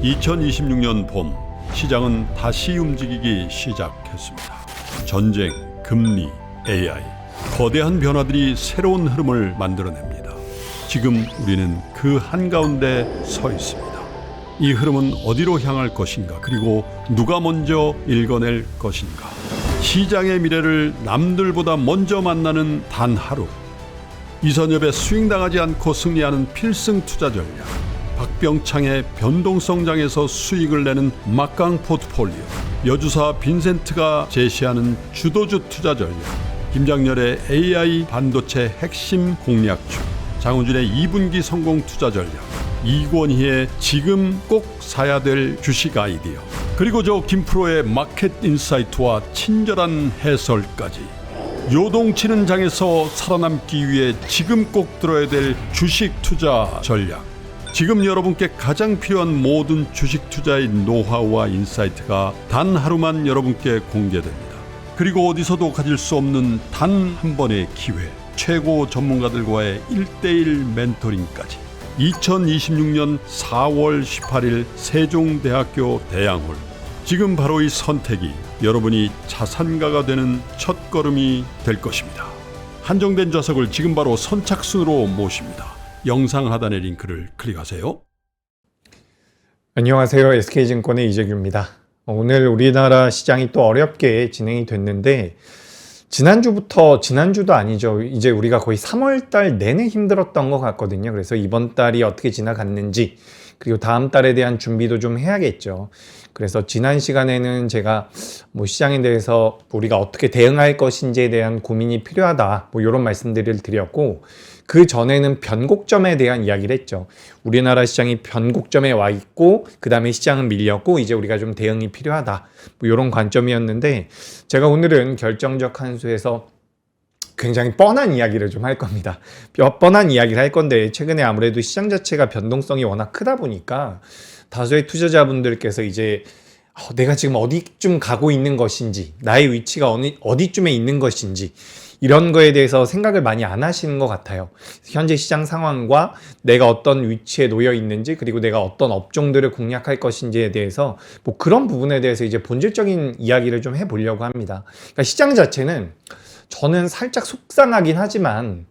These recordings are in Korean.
2026년 봄 시장은 다시 움직이기 시작했습니다. 전쟁, 금리, AI, 거대한 변화들이 새로운 흐름을 만들어냅니다. 지금 우리는 그 한가운데 서 있습니다. 이 흐름은 어디로 향할 것인가, 그리고 누가 먼저 읽어낼 것인가. 시장의 미래를 남들보다 먼저 만나는 단 하루. 이선엽의 스윙당하지 않고 승리하는 필승 투자 전략, 박병창의 변동성장에서 수익을 내는 막강 포트폴리오, 여주사 빈센트가 제시하는 주도주 투자 전략, 김장렬의 AI 반도체 핵심 공략주, 장훈준의 2분기 성공 투자 전략, 이권희의 지금 꼭 사야 될 주식 아이디어, 그리고 저 김프로의 마켓 인사이트와 친절한 해설까지. 요동치는 장에서 살아남기 위해 지금 꼭 들어야 될 주식 투자 전략. 지금 여러분께 가장 필요한 모든 주식 투자의 노하우와 인사이트가 단 하루만 여러분께 공개됩니다. 그리고 어디서도 가질 수 없는 단 한 번의 기회, 최고 전문가들과의 1:1 멘토링까지. 2026년 4월 18일 세종대학교 대양홀. 지금 바로 이 선택이 여러분이 자산가가 되는 첫걸음이 될 것입니다. 한정된 좌석을 지금 바로 선착순으로 모십니다. 영상 하단의 링크를 클릭하세요. 안녕하세요. SK증권의 이재규입니다. 오늘 우리나라 시장이 또 어렵게 진행이 됐는데, 지난주도 아니죠. 이제 우리가 거의 3월달 내내 힘들었던 것 같거든요. 그래서 이번 달이 어떻게 지나갔는지, 그리고 다음 달에 대한 준비도 좀 해야겠죠. 그래서 지난 시간에는 제가 시장에 대해서 우리가 어떻게 대응할 것인지에 대한 고민이 필요하다, 이런 말씀들을 드렸고, 그 전에는 변곡점에 대한 이야기를 했죠. 우리나라 시장이 변곡점에 와 있고, 그 다음에 시장은 밀렸고, 이제 우리가 좀 대응이 필요하다, 이런 관점이었는데, 제가 오늘은 결정적 한 수에서 굉장히 뻔한 이야기를 좀 할 겁니다. 뻔한 이야기를 할 건데, 최근에 아무래도 시장 자체가 변동성이 워낙 크다 보니까 다수의 투자자분들께서 이제 내가 지금 어디쯤 가고 있는 것인지, 나의 위치가 어디쯤에 있는 것인지, 이런 거에 대해서 생각을 많이 안 하시는 것 같아요. 현재 시장 상황과 내가 어떤 위치에 놓여 있는지, 그리고 내가 어떤 업종들을 공략할 것인지에 대해서 그런 부분에 대해서 이제 본질적인 이야기를 좀 해보려고 합니다. 그러니까 시장 자체는 저는 살짝 속상하긴 하지만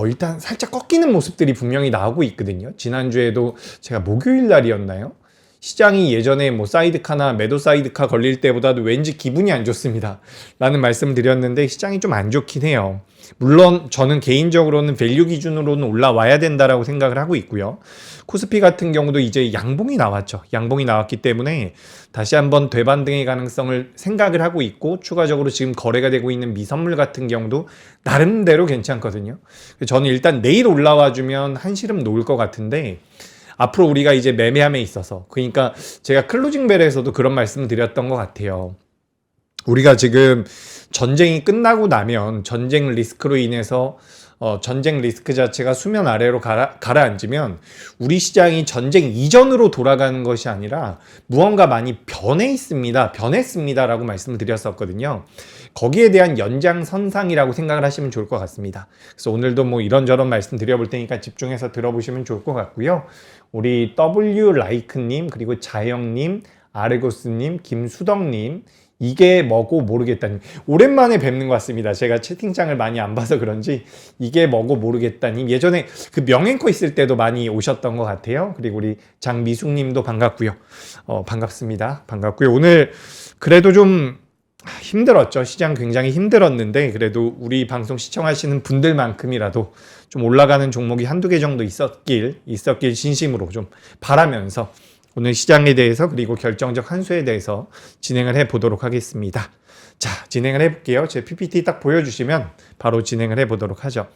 일단 살짝 꺾이는 모습들이 분명히 나오고 있거든요. 지난주에도 제가 목요일 날이었나요? 시장이 예전에 사이드카나 매도 사이드카 걸릴 때보다도 왠지 기분이 안 좋습니다 라는 말씀을 드렸는데, 시장이 좀 안 좋긴 해요. 물론 저는 개인적으로는 밸류 기준으로는 올라와야 된다라고 생각을 하고 있고요. 코스피 같은 경우도 이제 양봉이 나왔죠. 양봉이 나왔기 때문에 다시 한번 되반등의 가능성을 생각을 하고 있고, 추가적으로 지금 거래가 되고 있는 미선물 같은 경우도 나름대로 괜찮거든요. 저는 일단 내일 올라와 주면 한시름 놓을 것 같은데, 앞으로 우리가 이제 매매함에 있어서, 그러니까 제가 클로징벨에서도 그런 말씀을 드렸던 것 같아요. 우리가 지금 전쟁이 끝나고 나면 전쟁 리스크로 인해서 전쟁 리스크 자체가 수면 아래로 가라앉으면 우리 시장이 전쟁 이전으로 돌아가는 것이 아니라 무언가 많이 변했습니다 라고 말씀을 드렸었거든요. 거기에 대한 연장선상이라고 생각을 하시면 좋을 것 같습니다. 그래서 오늘도 이런저런 말씀 드려볼 테니까 집중해서 들어보시면 좋을 것 같고요. 우리 W 라이크님, 그리고 자영님, 아르고스님, 김수덕님, 이게 뭐고 모르겠다님, 오랜만에 뵙는 것 같습니다. 제가 채팅창을 많이 안 봐서 그런지 이게 뭐고 모르겠다님, 예전에 그 명앵커 있을 때도 많이 오셨던 것 같아요. 그리고 우리 장미숙님도 반갑고요. 반갑습니다. 반갑고요. 오늘 그래도 좀 힘들었죠. 시장 굉장히 힘들었는데, 그래도 우리 방송 시청하시는 분들만큼이라도 좀 올라가는 종목이 한두 개 정도 있었길 진심으로 좀 바라면서 오늘 시장에 대해서, 그리고 결정적 한 수에 대해서 진행을 해보도록 하겠습니다. 자, 진행을 해볼게요. 제 PPT 딱 보여주시면 바로 진행을 해보도록 하죠.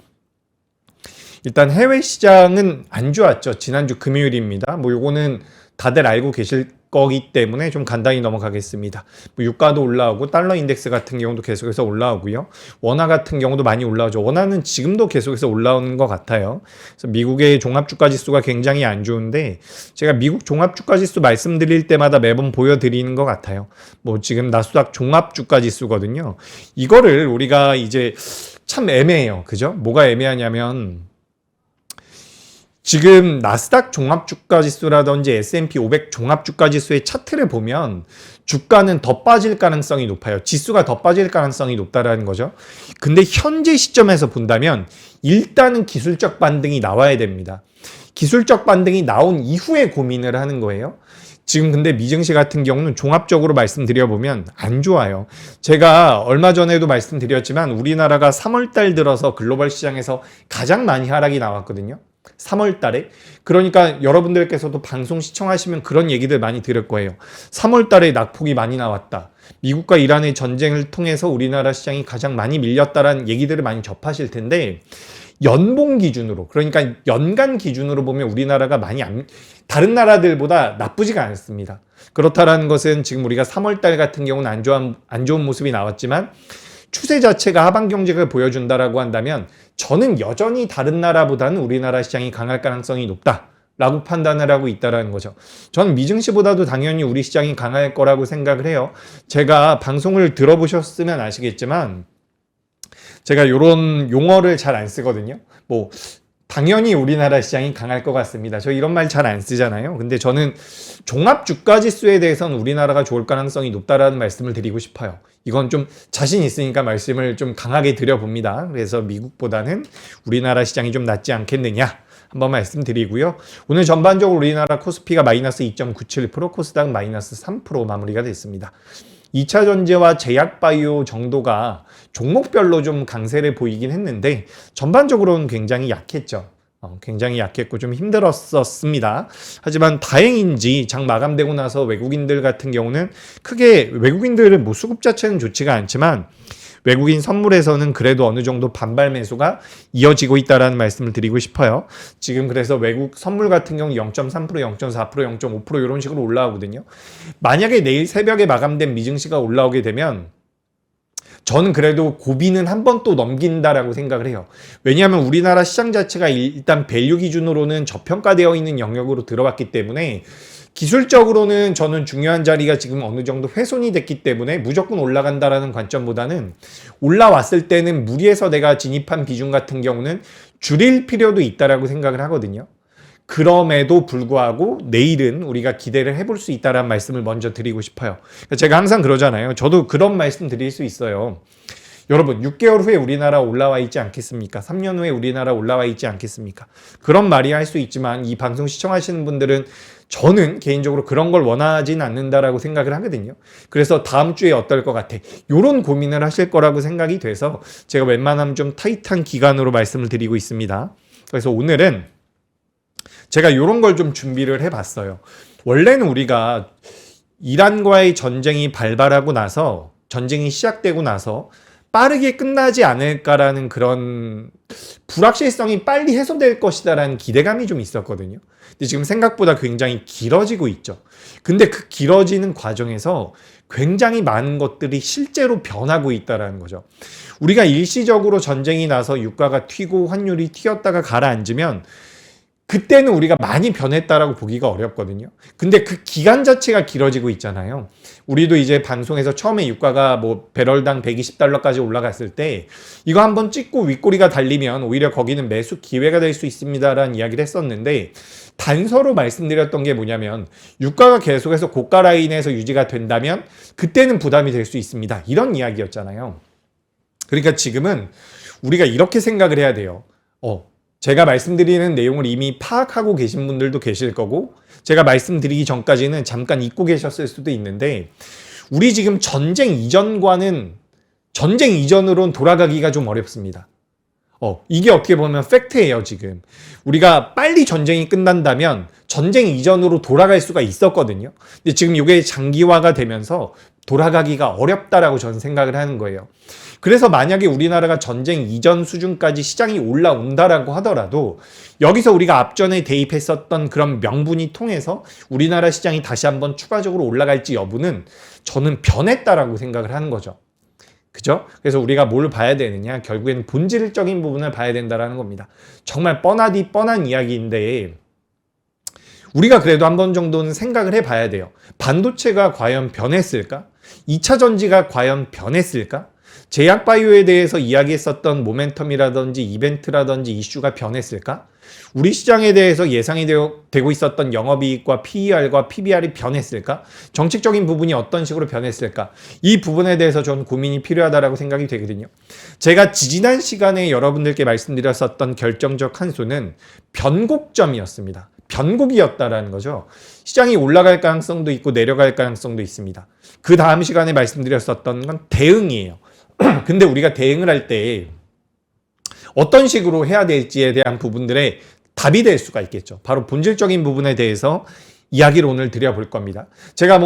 일단 해외 시장은 안 좋았죠. 지난주 금요일입니다. 요거는 다들 알고 계실 거기 때문에 좀 간단히 넘어가겠습니다. 유가도 올라오고, 달러 인덱스 같은 경우도 계속해서 올라오고요. 원화 같은 경우도 많이 올라오죠. 원화는 지금도 계속해서 올라오는 것 같아요. 그래서 미국의 종합주가지수가 굉장히 안 좋은데, 제가 미국 종합주가지수 말씀드릴 때마다 매번 보여드리는 것 같아요. 지금 나스닥 종합주가지수거든요. 이거를 우리가 이제 참 애매해요. 그죠? 뭐가 애매하냐면, 지금 나스닥 종합주가지수라든지 S&P 500 종합주가지수의 차트를 보면 주가는 더 빠질 가능성이 높아요. 지수가 더 빠질 가능성이 높다라는 거죠. 근데 현재 시점에서 본다면 일단은 기술적 반등이 나와야 됩니다. 기술적 반등이 나온 이후에 고민을 하는 거예요. 지금 근데 미증시 같은 경우는 종합적으로 말씀드려보면 안 좋아요. 제가 얼마 전에도 말씀드렸지만 우리나라가 3월달 들어서 글로벌 시장에서 가장 많이 하락이 나왔거든요. 3월 달에. 그러니까 여러분들께서도 방송 시청하시면 그런 얘기들 많이 들을 거예요. 3월 달에 낙폭이 많이 나왔다. 미국과 이란의 전쟁을 통해서 우리나라 시장이 가장 많이 밀렸다라는 얘기들을 많이 접하실 텐데 연봉 기준으로, 그러니까 연간 기준으로 보면 우리나라가 많이 다른 나라들보다 나쁘지가 않습니다. 그렇다라는 것은 지금 우리가 3월 달 같은 경우는 안 좋은 모습이 나왔지만 추세 자체가 하방 경직을 보여준다라고 한다면 저는 여전히 다른 나라보다는 우리나라 시장이 강할 가능성이 높다라고 판단을 하고 있다라는 거죠. 저는 미증시보다도 당연히 우리 시장이 강할 거라고 생각을 해요. 제가 방송을 들어보셨으면 아시겠지만 제가 이런 용어를 잘 안 쓰거든요. 뭐 당연히 우리나라 시장이 강할 것 같습니다. 저 이런 말 잘 안 쓰잖아요. 근데 저는 종합주가지수에 대해서는 우리나라가 좋을 가능성이 높다라는 말씀을 드리고 싶어요. 이건 좀 자신 있으니까 말씀을 좀 강하게 드려봅니다. 그래서 미국보다는 우리나라 시장이 좀 낫지 않겠느냐 한번 말씀드리고요. 오늘 전반적으로 우리나라 코스피가 마이너스 2.97%, 코스닥 마이너스 3% 마무리가 됐습니다. 2차 전지와 제약바이오 정도가 종목별로 좀 강세를 보이긴 했는데 전반적으로는 굉장히 약했죠. 굉장히 약했고 좀 힘들었었습니다. 하지만 다행인지 장 마감되고 나서 외국인들 같은 경우는 크게 외국인들의 뭐 수급 자체는 좋지가 않지만 외국인 선물에서는 그래도 어느 정도 반발 매수가 이어지고 있다는 말씀을 드리고 싶어요. 지금 그래서 외국 선물 같은 경우 0.3%, 0.4%, 0.5% 이런 식으로 올라오거든요. 만약에 내일 새벽에 마감된 미증시가 올라오게 되면 저는 그래도 고비는 한 번 또 넘긴다라고 생각을 해요. 왜냐하면 우리나라 시장 자체가 일단 밸류 기준으로는 저평가되어 있는 영역으로 들어왔기 때문에 기술적으로는 저는 중요한 자리가 지금 어느 정도 훼손이 됐기 때문에 무조건 올라간다라는 관점보다는 올라왔을 때는 무리해서 내가 진입한 비중 같은 경우는 줄일 필요도 있다라고 생각을 하거든요. 그럼에도 불구하고 내일은 우리가 기대를 해볼 수 있다는 말씀을 먼저 드리고 싶어요. 제가 항상 그러잖아요. 저도 그런 말씀 드릴 수 있어요. 여러분 6개월 후에 우리나라 올라와 있지 않겠습니까? 3년 후에 우리나라 올라와 있지 않겠습니까? 그런 말이 할 수 있지만 이 방송 시청하시는 분들은 저는 개인적으로 그런 걸 원하진 않는다라고 생각을 하거든요. 그래서 다음 주에 어떨 것 같아? 이런 고민을 하실 거라고 생각이 돼서 제가 웬만하면 좀 타이트한 기간으로 말씀을 드리고 있습니다. 그래서 오늘은 제가 이런 걸 좀 준비를 해봤어요. 원래는 우리가 이란과의 전쟁이 발발하고 나서 전쟁이 시작되고 나서 빠르게 끝나지 않을까라는 그런 불확실성이 빨리 해소될 것이다라는 기대감이 좀 있었거든요. 근데 지금 생각보다 굉장히 길어지고 있죠. 근데 그 길어지는 과정에서 굉장히 많은 것들이 실제로 변하고 있다는 거죠. 우리가 일시적으로 전쟁이 나서 유가가 튀고 환율이 튀었다가 가라앉으면 그때는 우리가 많이 변했다라고 보기가 어렵거든요. 근데 그 기간 자체가 길어지고 있잖아요. 우리도 이제 방송에서 처음에 유가가 뭐 배럴당 120달러까지 올라갔을 때 이거 한번 찍고 윗꼬리가 달리면 오히려 거기는 매수 기회가 될 수 있습니다라는 이야기를 했었는데 단서로 말씀드렸던 게 뭐냐면 유가가 계속해서 고가 라인에서 유지가 된다면 그때는 부담이 될 수 있습니다. 이런 이야기였잖아요. 그러니까 지금은 우리가 이렇게 생각을 해야 돼요. 제가 말씀드리는 내용을 이미 파악하고 계신 분들도 계실 거고 제가 말씀드리기 전까지는 잠깐 잊고 계셨을 수도 있는데 우리 지금 전쟁 이전과는 전쟁 이전으로는 돌아가기가 좀 어렵습니다. 이게 어떻게 보면 팩트예요, 지금. 우리가 빨리 전쟁이 끝난다면 전쟁 이전으로 돌아갈 수가 있었거든요. 근데 지금 이게 장기화가 되면서 돌아가기가 어렵다라고 저는 생각을 하는 거예요. 그래서 만약에 우리나라가 전쟁 이전 수준까지 시장이 올라온다라고 하더라도 여기서 우리가 앞전에 대입했었던 그런 명분이 통해서 우리나라 시장이 다시 한번 추가적으로 올라갈지 여부는 저는 변했다라고 생각을 하는 거죠. 그죠? 그래서 우리가 뭘 봐야 되느냐? 결국에는 본질적인 부분을 봐야 된다라는 겁니다. 정말 뻔하디 뻔한 이야기인데 우리가 그래도 한 번 정도는 생각을 해봐야 돼요. 반도체가 과연 변했을까? 2차 전지가 과연 변했을까? 제약바이오에 대해서 이야기했었던 모멘텀이라든지 이벤트라든지 이슈가 변했을까? 우리 시장에 대해서 예상이 되고 있었던 영업이익과 PER과 PBR이 변했을까? 정책적인 부분이 어떤 식으로 변했을까? 이 부분에 대해서 저는 고민이 필요하다고 생각이 되거든요. 제가 지난 시간에 여러분들께 말씀드렸었던 결정적 한 수는 변곡점이었습니다. 변곡이었다라는 거죠. 시장이 올라갈 가능성도 있고 내려갈 가능성도 있습니다. 그 다음 시간에 말씀드렸었던 건 대응이에요. 근데 우리가 대응을 할 때 어떤 식으로 해야 될지에 대한 부분들의 답이 될 수가 있겠죠. 바로 본질적인 부분에 대해서 이야기를 오늘 드려볼 겁니다. 제가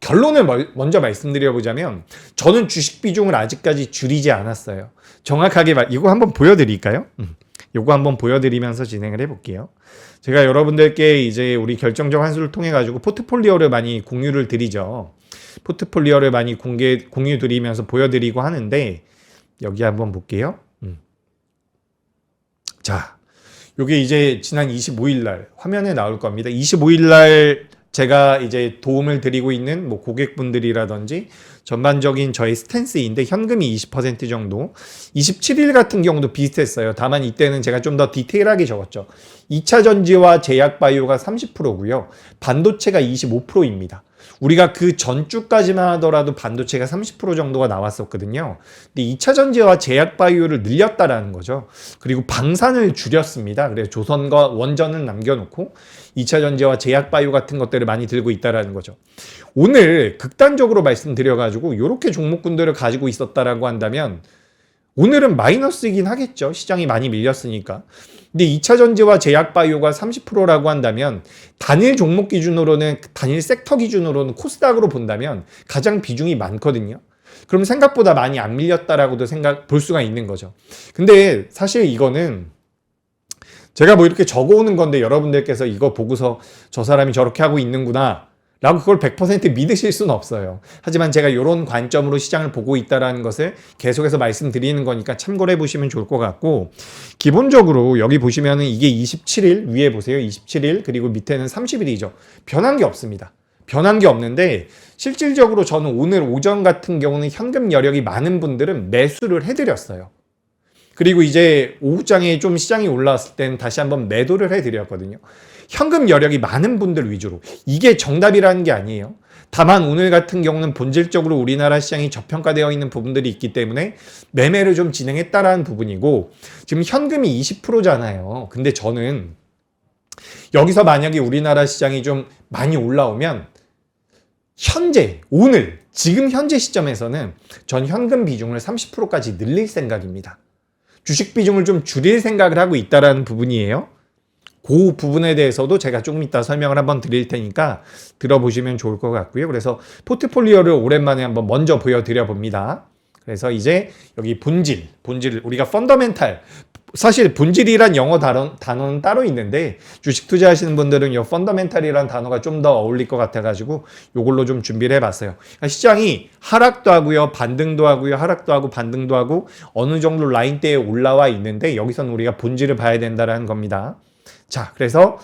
결론을 먼저 말씀드려보자면 저는 주식 비중을 아직까지 줄이지 않았어요. 정확하게 이거 한번 보여드릴까요? 이거 한번 보여드리면서 진행을 해볼게요. 제가 여러분들께 이제 우리 결정적 한수를 통해 가지고 포트폴리오를 많이 공유를 드리죠. 포트폴리오를 많이 공유 드리면서 보여드리고 하는데 여기 한번 볼게요. 자, 요게 이제 지난 25일 날 화면에 나올 겁니다. 25일 날 제가 이제 도움을 드리고 있는 고객분들이라든지 전반적인 저의 스탠스인데 현금이 20% 정도, 27일 같은 경우도 비슷했어요. 다만 이때는 제가 좀 더 디테일하게 적었죠. 2차 전지와 제약바이오가 30%고요. 반도체가 25%입니다. 우리가 그 전주까지만 하더라도 반도체가 30% 정도가 나왔었거든요. 근데 2차 전지와 제약바이오를 늘렸다라는 거죠. 그리고 방산을 줄였습니다. 그래서 조선과 원전은 남겨놓고 2차 전지와 제약바이오 같은 것들을 많이 들고 있다라는 거죠. 오늘 극단적으로 말씀드려가지고 이렇게 종목군들을 가지고 있었다라고 한다면 오늘은 마이너스이긴 하겠죠. 시장이 많이 밀렸으니까. 근데 2차 전지와 제약바이오가 30%라고 한다면 단일 종목 기준으로는, 단일 섹터 기준으로는 코스닥으로 본다면 가장 비중이 많거든요. 그럼 생각보다 많이 안 밀렸다라고도 볼 수가 있는 거죠. 근데 사실 이거는 제가 이렇게 적어오는 건데 여러분들께서 이거 보고서 저 사람이 저렇게 하고 있는구나 라고 그걸 100% 믿으실 수는 없어요. 하지만 제가 이런 관점으로 시장을 보고 있다는 것을 계속해서 말씀드리는 거니까 참고를 해보시면 좋을 것 같고, 기본적으로 여기 보시면은 이게 27일 위에 보세요. 27일 그리고 밑에는 30일이죠. 변한 게 없습니다. 변한 게 없는데 실질적으로 저는 오늘 오전 같은 경우는 현금 여력이 많은 분들은 매수를 해드렸어요. 그리고 이제 오후장에 좀 시장이 올라왔을 때는 다시 한번 매도를 해드렸거든요. 현금 여력이 많은 분들 위주로. 이게 정답이라는 게 아니에요. 다만 오늘 같은 경우는 본질적으로 우리나라 시장이 저평가되어 있는 부분들이 있기 때문에 매매를 좀 진행했다라는 부분이고, 지금 현금이 20%잖아요. 근데 저는 여기서 만약에 우리나라 시장이 좀 많이 올라오면 지금 현재 시점에서는 전 현금 비중을 30%까지 늘릴 생각입니다. 주식 비중을 좀 줄일 생각을 하고 있다라는 부분이에요. 그 부분에 대해서도 제가 조금 이따 설명을 한번 드릴 테니까 들어보시면 좋을 것 같고요. 그래서 포트폴리오를 오랜만에 한번 먼저 보여드려 봅니다. 그래서 이제 여기 본질 우리가 펀더멘탈, 사실 본질이란 영어 단어는 따로 있는데 주식 투자하시는 분들은 이 펀더멘탈이란 단어가 좀 더 어울릴 것 같아가지고 이걸로 좀 준비를 해봤어요. 그러니까 시장이 하락도 하고요, 반등도 하고요, 하락도 하고 반등도 하고 어느 정도 라인대에 올라와 있는데 여기서는 우리가 본질을 봐야 된다는 겁니다. 자, 그래서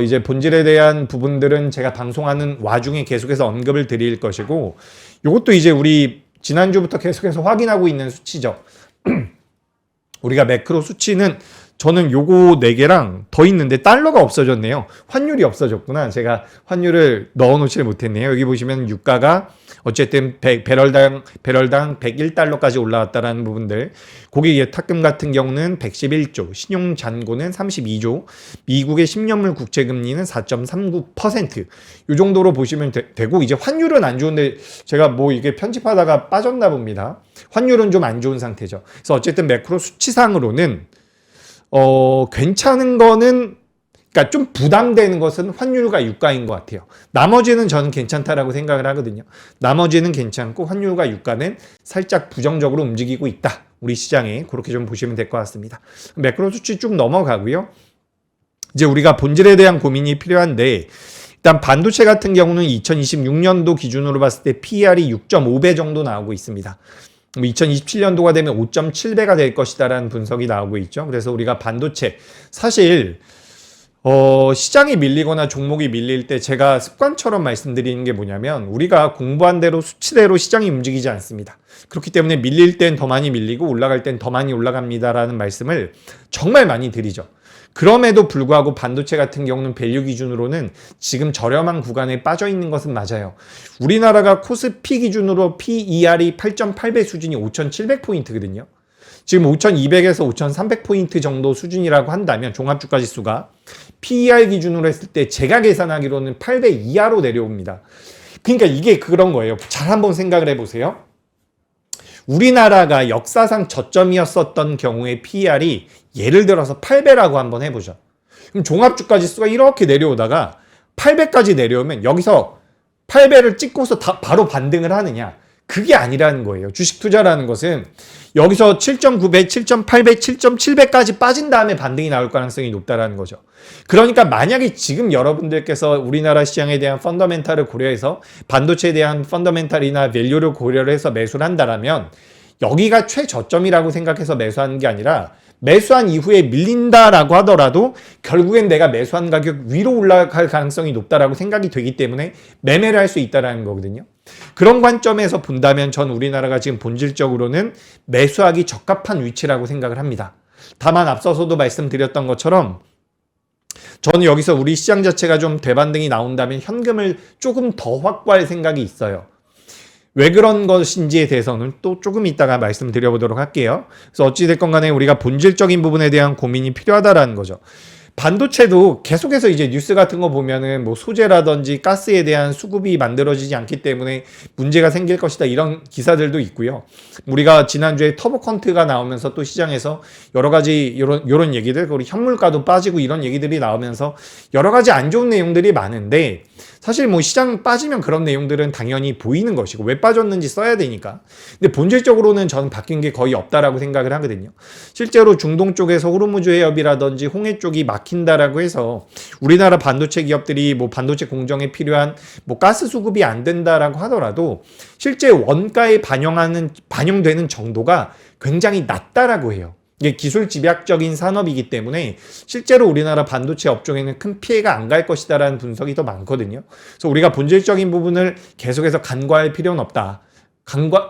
이제 본질에 대한 부분들은 제가 방송하는 와중에 계속해서 언급을 드릴 것이고, 이것도 이제 우리 지난주부터 계속해서 확인하고 있는 수치죠. 우리가 매크로 수치는 저는 요거 4개랑 더 있는데 달러가 없어졌네요. 환율이 없어졌구나. 제가 환율을 넣어놓지 못했네요. 여기 보시면 유가가 어쨌든 배럴당 101달러까지 올라왔다라는 부분들. 고객 예탁금 같은 경우는 111조, 신용 잔고는 32조, 미국의 10년물 국채금리는 4.39%. 이 정도로 보시면 되고, 이제 환율은 안 좋은데 제가 이게 편집하다가 빠졌나 봅니다. 환율은 좀 안 좋은 상태죠. 그래서 어쨌든 매크로 수치상으로는 괜찮은 거는, 그러니까 좀 부담되는 것은 환율과 유가인 것 같아요. 나머지는 저는 괜찮다라고 생각을 하거든요. 나머지는 괜찮고 환율과 유가는 살짝 부정적으로 움직이고 있다. 우리 시장에 그렇게 좀 보시면 될 것 같습니다. 매크로 수치 쭉 넘어가고요. 이제 우리가 본질에 대한 고민이 필요한데, 일단 반도체 같은 경우는 2026년도 기준으로 봤을 때 PER이 6.5배 정도 나오고 있습니다. 2027년도가 되면 5.7배가 될 것이다라는 분석이 나오고 있죠. 그래서 우리가 반도체, 사실 시장이 밀리거나 종목이 밀릴 때 제가 습관처럼 말씀드리는 게 뭐냐면 우리가 공부한 대로 수치대로 시장이 움직이지 않습니다. 그렇기 때문에 밀릴 땐 더 많이 밀리고 올라갈 땐 더 많이 올라갑니다라는 말씀을 정말 많이 드리죠. 그럼에도 불구하고 반도체 같은 경우는 밸류 기준으로는 지금 저렴한 구간에 빠져 있는 것은 맞아요. 우리나라가 코스피 기준으로 PER이 8.8배 수준이 5,700포인트거든요. 지금 5,200에서 5,300포인트 정도 수준이라고 한다면 종합주가지수가 PER 기준으로 했을 때 제가 계산하기로는 8배 이하로 내려옵니다. 그러니까 이게 그런 거예요. 잘 한번 생각을 해보세요. 우리나라가 역사상 저점이었었던 경우에 PER이 예를 들어서 8배라고 한번 해보죠. 그럼 종합주가지수가 이렇게 내려오다가 8배까지 내려오면 여기서 8배를 찍고서 바로 반등을 하느냐? 그게 아니라는 거예요. 주식 투자라는 것은 여기서 7.9배, 7.8배, 7.7배까지 빠진 다음에 반등이 나올 가능성이 높다라는 거죠. 그러니까 만약에 지금 여러분들께서 우리나라 시장에 대한 펀더멘탈을 고려해서 반도체에 대한 펀더멘탈이나 밸류를 고려를 해서 매수를 한다라면 여기가 최저점이라고 생각해서 매수하는 게 아니라 매수한 이후에 밀린다라고 하더라도 결국엔 내가 매수한 가격 위로 올라갈 가능성이 높다라고 생각이 되기 때문에 매매를 할 수 있다라는 거거든요. 그런 관점에서 본다면 전 우리나라가 지금 본질적으로는 매수하기 적합한 위치라고 생각을 합니다. 다만 앞서서도 말씀드렸던 것처럼 저는 여기서 우리 시장 자체가 좀 대반등이 나온다면 현금을 조금 더 확보할 생각이 있어요. 왜 그런 것인지에 대해서는 또 조금 이따가 말씀드려보도록 할게요. 그래서 어찌됐건 간에 우리가 본질적인 부분에 대한 고민이 필요하다라는 거죠. 반도체도 계속해서 이제 뉴스 같은 거 보면은 뭐 소재라든지 가스에 대한 수급이 만들어지지 않기 때문에 문제가 생길 것이다 이런 기사들도 있고요. 우리가 지난주에 터보컨트가 나오면서 또 시장에서 여러 가지 요런 얘기들, 그리고 현물가도 빠지고 이런 얘기들이 나오면서 여러 가지 안 좋은 내용들이 많은데 사실 뭐 시장 빠지면 그런 내용들은 당연히 보이는 것이고 왜 빠졌는지 써야 되니까. 근데 본질적으로는 저는 바뀐 게 거의 없다라고 생각을 하거든요. 실제로 중동 쪽에서 호르무즈 해협이라든지 홍해 쪽이 막힌다라고 해서 우리나라 반도체 기업들이 뭐 반도체 공정에 필요한 뭐 가스 수급이 안 된다라고 하더라도 실제 원가에 반영되는 정도가 굉장히 낮다라고 해요. 이게 기술 집약적인 산업이기 때문에 실제로 우리나라 반도체 업종에는 큰 피해가 안 갈 것이다라는 분석이 더 많거든요. 그래서 우리가 본질적인 부분을 계속해서 간과할 필요는 없다.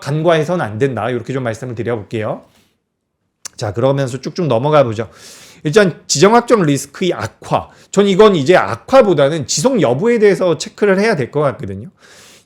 간과해서는 안 된다. 이렇게 좀 말씀을 드려볼게요. 자, 그러면서 쭉쭉 넘어가 보죠. 일단 지정학적 리스크의 악화. 전 이건 이제 악화보다는 지속 여부에 대해서 체크를 해야 될 것 같거든요.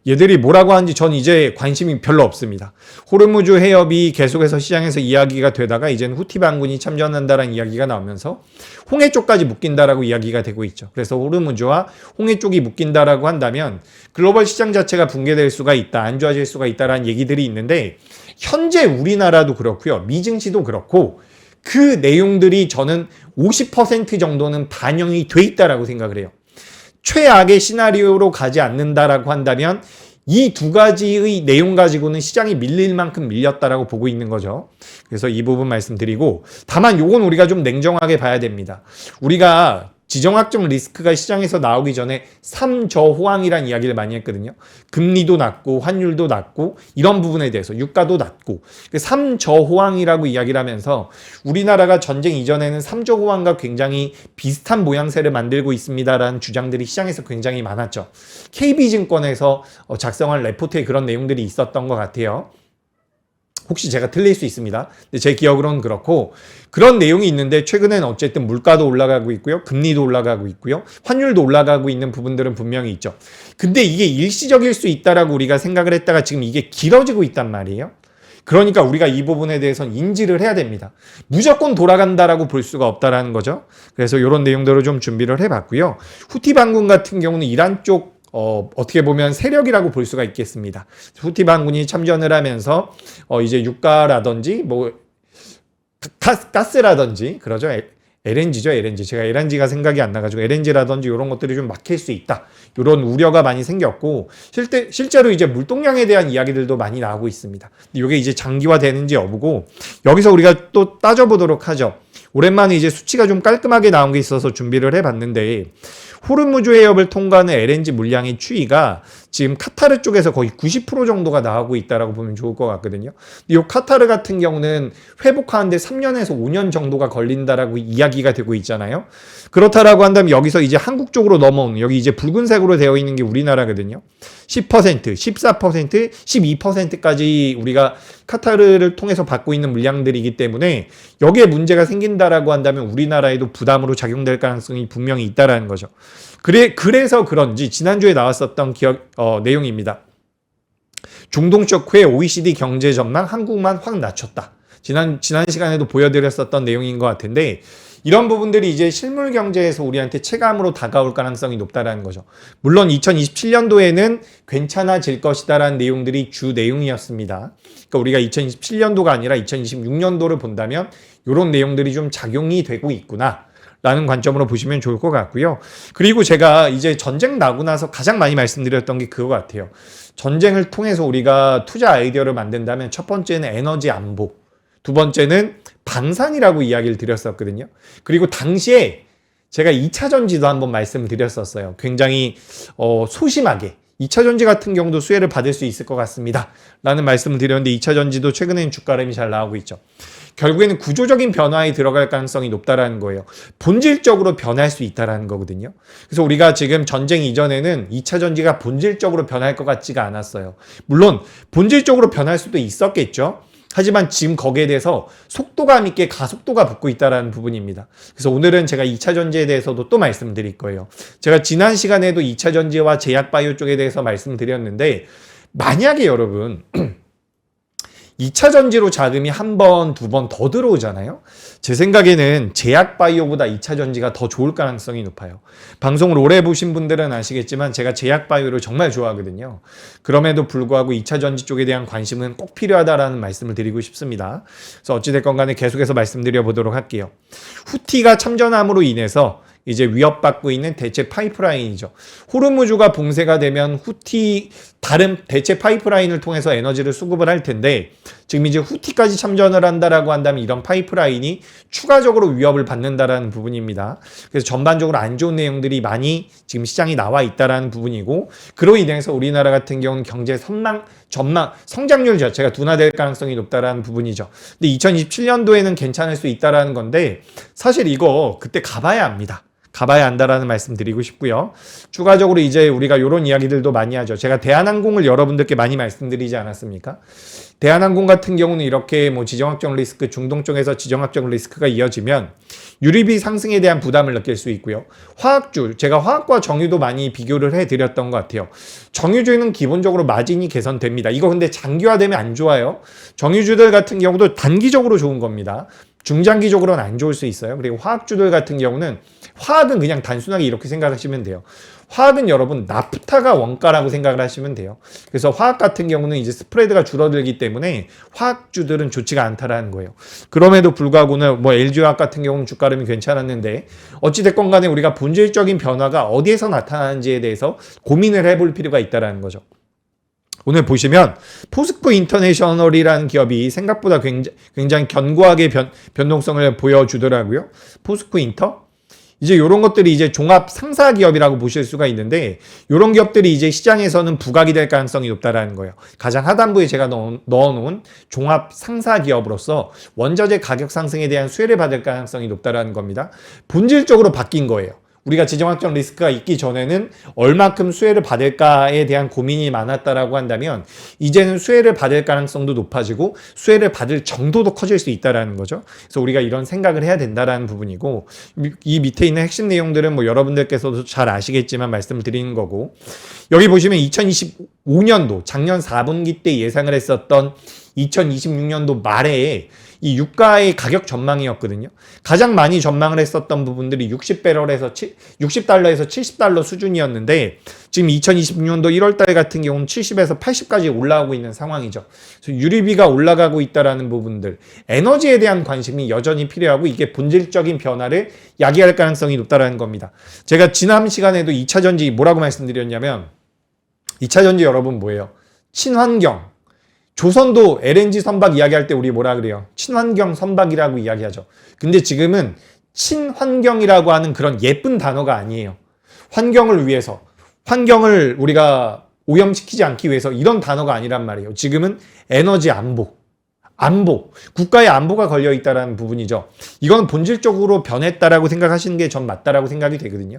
얘들이 뭐라고 하는지 전 이제 관심이 별로 없습니다. 호르무즈 해협이 계속해서 시장에서 이야기가 되다가 이제는 후티 반군이 참전한다라는 이야기가 나오면서 홍해 쪽까지 묶인다라고 이야기가 되고 있죠. 그래서 호르무즈와 홍해 쪽이 묶인다라고 한다면 글로벌 시장 자체가 붕괴될 수가 있다, 안 좋아질 수가 있다라는 얘기들이 있는데 현재 우리나라도 그렇고요, 미증시도 그렇고 그 내용들이 저는 50% 정도는 반영이 돼 있다라고 생각을 해요. 최악의 시나리오로 가지 않는다라고 한다면 이 두 가지의 내용 가지고는 시장이 밀릴 만큼 밀렸다라고 보고 있는 거죠. 그래서 이 부분 말씀드리고, 다만 요건 우리가 좀 냉정하게 봐야 됩니다. 우리가 지정학적 리스크가 시장에서 나오기 전에 3저호황이라는 이야기를 많이 했거든요. 금리도 낮고 환율도 낮고 이런 부분에 대해서 유가도 낮고 3저호황이라고 이야기를 하면서 우리나라가 전쟁 이전에는 3저호황과 굉장히 비슷한 모양새를 만들고 있습니다라는 주장들이 시장에서 굉장히 많았죠. KB증권에서 작성한 레포트에 그런 내용들이 있었던 것 같아요. 혹시 제가 틀릴 수 있습니다. 근데 제 기억으로는 그렇고 그런 내용이 있는데 최근에는 어쨌든 물가도 올라가고 있고요. 금리도 올라가고 있고요. 환율도 올라가고 있는 부분들은 분명히 있죠. 근데 이게 일시적일 수 있다라고 우리가 생각을 했다가 지금 이게 길어지고 있단 말이에요. 그러니까 우리가 이 부분에 대해서는 인지를 해야 됩니다. 무조건 돌아간다라고 볼 수가 없다라는 거죠. 그래서 이런 내용들을 좀 준비를 해봤고요. 후티 반군 같은 경우는 이란 쪽 어떻게 보면 세력이라고 볼 수가 있겠습니다. 후티 반군이 참전을 하면서 이제 유가라든지 뭐 가스라든지 그러죠. LNG죠, LNG. 제가 LNG가 생각이 안 나가지고 LNG라든지 이런 것들이 좀 막힐 수 있다. 이런 우려가 많이 생겼고 실제로 이제 물동량에 대한 이야기들도 많이 나오고 있습니다. 이게 이제 장기화되는지 여부고 여기서 우리가 또 따져보도록 하죠. 오랜만에 이제 수치가 좀 깔끔하게 나온 게 있어서 준비를 해봤는데 호르무즈 해협을 통과하는 LNG 물량의 추이가 지금 카타르 쪽에서 거의 90% 정도가 나오고 있다라고 보면 좋을 것 같거든요. 이 카타르 같은 경우는 회복하는데 3년에서 5년 정도가 걸린다라고 이야기가 되고 있잖아요. 그렇다라고 한다면 여기서 이제 한국 쪽으로 넘어오는 여기 이제 붉은색으로 되어 있는 게 우리나라거든요. 10%, 14%, 12%까지 우리가 카타르를 통해서 받고 있는 물량들이기 때문에 여기에 문제가 생긴다라고 한다면 우리나라에도 부담으로 작용될 가능성이 분명히 있다라는 거죠. 그래서 그런지 지난주에 나왔었던 내용입니다. 중동 쇼크의 OECD 경제 전망 한국만 확 낮췄다. 지난 시간에도 보여드렸었던 내용인 것 같은데 이런 부분들이 이제 실물 경제에서 우리한테 체감으로 다가올 가능성이 높다라는 거죠. 물론 2027년도에는 괜찮아질 것이다라는 내용들이 주 내용이었습니다. 그러니까 우리가 2027년도가 아니라 2026년도를 본다면 이런 내용들이 좀 작용이 되고 있구나. 라는 관점으로 보시면 좋을 것 같고요. 그리고 제가 이제 전쟁 나고 나서 가장 많이 말씀드렸던 게 그거 같아요. 전쟁을 통해서 우리가 투자 아이디어를 만든다면 첫 번째는 에너지 안보, 두 번째는 방산이라고 이야기를 드렸었거든요. 그리고 당시에 제가 2차 전지도 한번 말씀드렸었어요. 굉장히 소심하게 2차 전지 같은 경우도 수혜를 받을 수 있을 것 같습니다. 라는 말씀을 드렸는데 2차 전지도 최근에는 주가름이 잘 나오고 있죠. 결국에는 구조적인 변화에 들어갈 가능성이 높다라는 거예요. 본질적으로 변할 수 있다라는 거거든요. 그래서 우리가 지금 전쟁 이전에는 2차 전지가 본질적으로 변할 것 같지가 않았어요. 물론 본질적으로 변할 수도 있었겠죠. 하지만 지금 거기에 대해서 속도감 있게 가속도가 붙고 있다는 부분입니다. 그래서 오늘은 제가 2차 전지에 대해서도 또 말씀드릴 거예요. 제가 지난 시간에도 2차 전지와 제약바이오 쪽에 대해서 말씀드렸는데 만약에 여러분 2차 전지로 자금이 한 번, 두 번 더 들어오잖아요. 제 생각에는 제약바이오보다 2차 전지가 더 좋을 가능성이 높아요. 방송을 오래 보신 분들은 아시겠지만 제가 제약바이오를 정말 좋아하거든요. 그럼에도 불구하고 2차 전지 쪽에 대한 관심은 꼭 필요하다라는 말씀을 드리고 싶습니다. 그래서 어찌됐건 간에 계속해서 말씀드려 보도록 할게요. 후티가 참전함으로 인해서 이제 위협받고 있는 대체 파이프라인이죠. 호르무즈가 봉쇄가 되면 다른 대체 파이프라인을 통해서 에너지를 수급을 할 텐데 지금 이제 후티까지 참전을 한다라고 한다면 이런 파이프라인이 추가적으로 위협을 받는다라는 부분입니다. 그래서 전반적으로 안 좋은 내용들이 많이 지금 시장이 나와 있다라는 부분이고 그로 인해서 우리나라 같은 경우는 경제 전망, 성장률 자체가 둔화될 가능성이 높다라는 부분이죠. 근데 2027년도에는 괜찮을 수 있다라는 건데 사실 이거 그때 가봐야 합니다. 가봐야 한다라는 말씀 드리고 싶고요. 추가적으로 이제 우리가 이런 이야기들도 많이 하죠. 제가 대한항공을 여러분들께 많이 말씀드리지 않았습니까? 대한항공 같은 경우는 이렇게 뭐 지정학적 리스크, 중동 쪽에서 지정학적 리스크가 이어지면 유류비 상승에 대한 부담을 느낄 수 있고요. 화학주, 제가 화학과 정유도 많이 비교를 해드렸던 것 같아요. 정유주는 기본적으로 마진이 개선됩니다. 이거 근데 장기화되면 안 좋아요. 정유주들 같은 경우도 단기적으로 좋은 겁니다. 중장기적으로는 안 좋을 수 있어요. 그리고 화학주들 같은 경우는 화학은 그냥 단순하게 이렇게 생각하시면 돼요. 화학은 여러분 나프타가 원가라고 생각을 하시면 돼요. 그래서 화학 같은 경우는 이제 스프레드가 줄어들기 때문에 화학주들은 좋지가 않다라는 거예요. 그럼에도 불구하고는 뭐 LG화학 같은 경우는 주가름이 괜찮았는데 어찌됐건 간에 우리가 본질적인 변화가 어디에서 나타나는지에 대해서 고민을 해볼 필요가 있다라는 거죠. 오늘 보시면 포스코 인터내셔널이라는 기업이 생각보다 굉장히 견고하게 변동성을 보여주더라고요. 포스코 인터? 이제 이런 것들이 이제 종합 상사 기업이라고 보실 수가 있는데 이런 기업들이 이제 시장에서는 부각이 될 가능성이 높다라는 거예요. 가장 하단부에 제가 넣어놓은 종합 상사 기업으로서 원자재 가격 상승에 대한 수혜를 받을 가능성이 높다라는 겁니다. 본질적으로 바뀐 거예요. 우리가 지정학적 리스크가 있기 전에는 얼마큼 수혜를 받을까에 대한 고민이 많았다라고 한다면 이제는 수혜를 받을 가능성도 높아지고 수혜를 받을 정도도 커질 수 있다라는 거죠. 그래서 우리가 이런 생각을 해야 된다라는 부분이고 이 밑에 있는 핵심 내용들은 뭐 여러분들께서도 잘 아시겠지만 말씀을 드리는 거고 여기 보시면 2025년도 작년 4분기 때 예상을 했었던 2026년도 말에 이 유가의 가격 전망이었거든요. 가장 많이 전망을 했었던 부분들이 60달러에서 70달러 수준이었는데 지금 2026년도 1월달 같은 경우는 70에서 80까지 올라오고 있는 상황이죠. 그래서 유류비가 올라가고 있다라는 부분들, 에너지에 대한 관심이 여전히 필요하고 이게 본질적인 변화를 야기할 가능성이 높다라는 겁니다. 제가 지난 시간에도 2차 전지 뭐라고 말씀드렸냐면 2차 전지 여러분 뭐예요? 친환경, 조선도 LNG 선박 이야기할 때 우리 뭐라 그래요? 친환경 선박이라고 이야기하죠. 근데 지금은 친환경이라고 하는 그런 예쁜 단어가 아니에요. 환경을 위해서, 환경을 우리가 오염시키지 않기 위해서 이런 단어가 아니란 말이에요. 지금은 에너지 안보, 국가의 안보가 걸려 있다는 부분이죠. 이건 본질적으로 변했다라고 생각하시는 게 전 맞다라고 생각이 되거든요.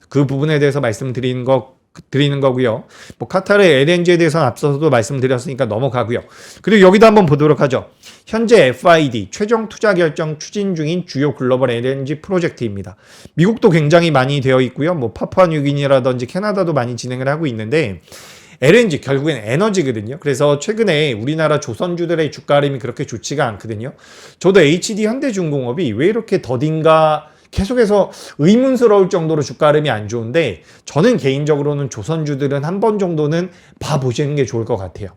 그 부분에 대해서 말씀드리는 거고요. 뭐 카타르의 LNG에 대해서는 앞서서도 말씀드렸으니까 넘어가고요. 그리고 여기도 한번 보도록 하죠. 현재 FID 최종 투자 결정 추진 중인 주요 글로벌 LNG 프로젝트입니다. 미국도 굉장히 많이 되어 있고요. 뭐 파푸아뉴기니라든지 캐나다도 많이 진행을 하고 있는데 LNG 결국엔 에너지거든요. 그래서 최근에 우리나라 조선주들의 주가 흐름이 그렇게 좋지가 않거든요. 저도 HD 현대중공업이 왜 이렇게 더딘가 계속해서 의문스러울 정도로 주가 흐름이 안 좋은데 저는 개인적으로는 조선주들은 한 번 정도는 봐보시는 게 좋을 것 같아요.